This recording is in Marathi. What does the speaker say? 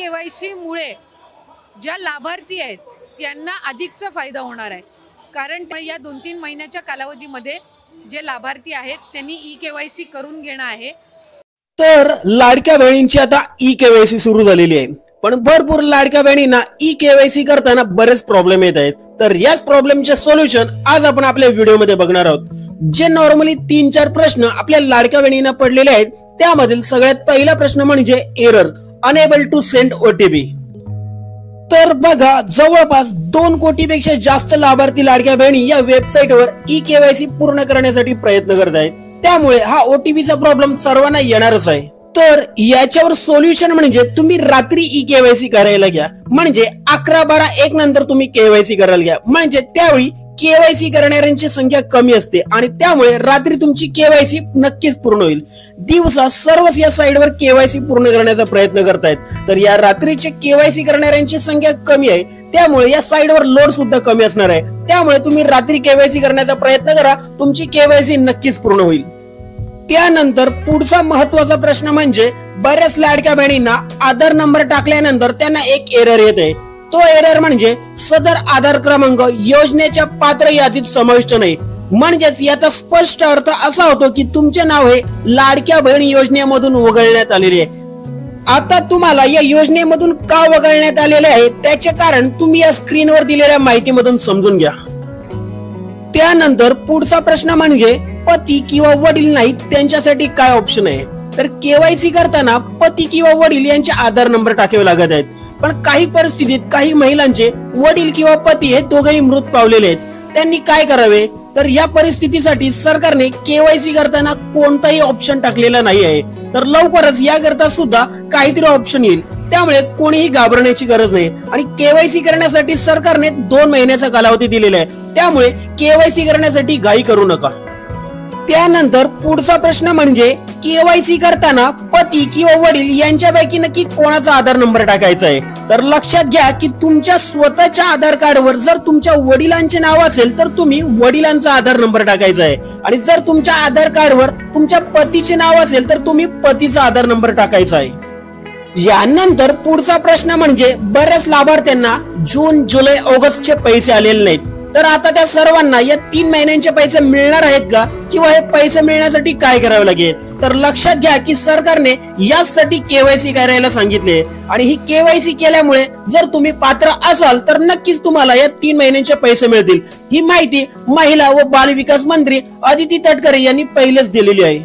केवायसी मुळे ज्या लाभार्थी आहेत त्यांना अधिकचा फायदा होणार आहे। कारण या 2-3 महिन्याच्या कालावधीमध्ये जे लाभार्थी आहेत त्यांनी केवायसी करून घेणं आहे। तर लाडक्या बहिणींची आता केवायसी सुरू झालेली आहे, पण भरपूर लाडक्या बहिणींना केवायसी करताना बरेच प्रॉब्लेम येत आहेत। तर याच प्रॉब्लेमचे सोल्युशन आज आपण आपल्या व्हिडिओमध्ये बघणार आहोत। जे नॉर्मली 3-4 प्रश्न आपल्या लाडक्या बहिणींना पडलेले आहेत त्यामधील सगळ्यात पहिला प्रश्न म्हणजे error unable to send OTP. तर बघा, जवळपास 2 कोटीपेक्षा जास्त लाभार्थी लाडक्या बहिणी या वेबसाईटवर केवायसी पूर्ण करण्यासाठी प्रयत्न करत आहेत, त्यामुळे हा ओटीपीचा प्रॉब्लेम सर्वांना येणारच आहे। तर याच्यावर सोल्युशन म्हणजे तुम्ही रात्री केवायसी करायला घ्या, म्हणजे 11, 12, 1 नंतर तुम्ही केवायसी करायला घ्या, म्हणजे त्यावेळी केवायसी करणाऱ्यांची संख्या कमी असते आणि त्यामुळे रात्री तुमची केवायसी नक्कीच पूर्ण होईल। दिवसा सर्वच या साइटवर केवायसी पूर्ण करण्याचा प्रयत्न करतायत, तर या रात्रीचे केवायसी करणाऱ्यांची संख्या कमी आहे, त्यामुळे या साइटवर लोड सुद्धा कमी असणार आहे। त्यामुळे तुम्ही रात्री केवायसी करण्याचा प्रयत्न करा, तुमची केवायसी नक्कीच पूर्ण होईल। त्यानंतर पुढचा महत्त्वाचा प्रश्न म्हणजे बऱ्याच लाडक्या बहिणींना आधार नंबर टाकल्यानंतर त्यांना एक एरर येते। तो एरर म्हणजे सदर आधार क्रमांक योजनेच्या पात्र यादीत समाविष्ट नाही। म्हणजेच याचा स्पष्ट अर्थ असा होतो की तुमचे नाव हे लाडक्या बहीण योजनेमधून वगळण्यात आलेले आहे। आता तुम्हाला या योजनेमधून का वगळण्यात आलेले आहे त्याचे कारण तुम्ही या स्क्रीनवर दिलेल्या माहितीमधून समजून घ्या। त्यानंतर पुढचा प्रश्न म्हणजे पती किंवा वडील नाहीत त्यांच्यासाठी काय ऑप्शन आहे। तर केवायसी करताना पती किंवा वडील यांचे आधार नंबर टाकावे लागत आहेत, पण काही परिस्थितीत काही महिलांचे वडील किंवा पती हे दोघेही मृत पावलेले आहेत, त्यांनी काय करावे। तर या परिस्थितीसाठी सरकारने केवायसी करताना कोणताही ऑप्शन टाकलेला नाही आहे, तर लवकरच याकरता सुद्धा काहीतरी ऑप्शन येईल, त्यामुळे कोणीही घाबरण्याची गरज नाही। आणि केवायसी करण्यासाठी सरकारने 2 महिन्याचा कालावधी दिलेला आहे, त्यामुळे केवायसी करण्यासाठी घाई करू नका। त्यानंतर पुढचा प्रश्न म्हणजे केवायसी करताना पती किंवा वडील यांच्यापैकी नक्की कोणाचा आधार नंबर टाकायचा आहे। तर लक्षात घ्या की तुमच्या स्वतःच्या आधार कार्डवर जर तुमच्या वडिलांचे नाव असेल तर तुम्ही वडिलांचा आधार नंबर टाकायचा आहे, आणि जर तुमच्या आधार कार्डवर तुमच्या पतीचे नाव असेल तर तुम्ही पतीचा आधार नंबर टाकायचा आहे। यानंतर पुढचा प्रश्न म्हणजे बऱ्याच लाभार्थ्यांना जून, जुलै, ऑगस्टचे पैसे आलेले नाहीत, तर आता त्या सर्वांना या 3 महिन्यांचे पैसे मिळणार आहेत का, किंवा हे पैसे मिळण्यासाठी काय करावे लागेल। तर लक्षात घ्या की सरकारने यासाठी केवायसी करायला सांगितले, आणि ही केवायसी केल्यामुळे जर तुम्ही पात्र असाल तर नक्कीच तुम्हाला या 3 महिन्यांचे पैसे मिळतील। ही माहिती महिला व बाल विकास मंत्री अदिती तटकरे यांनी पहिलेच दिलेली आहे।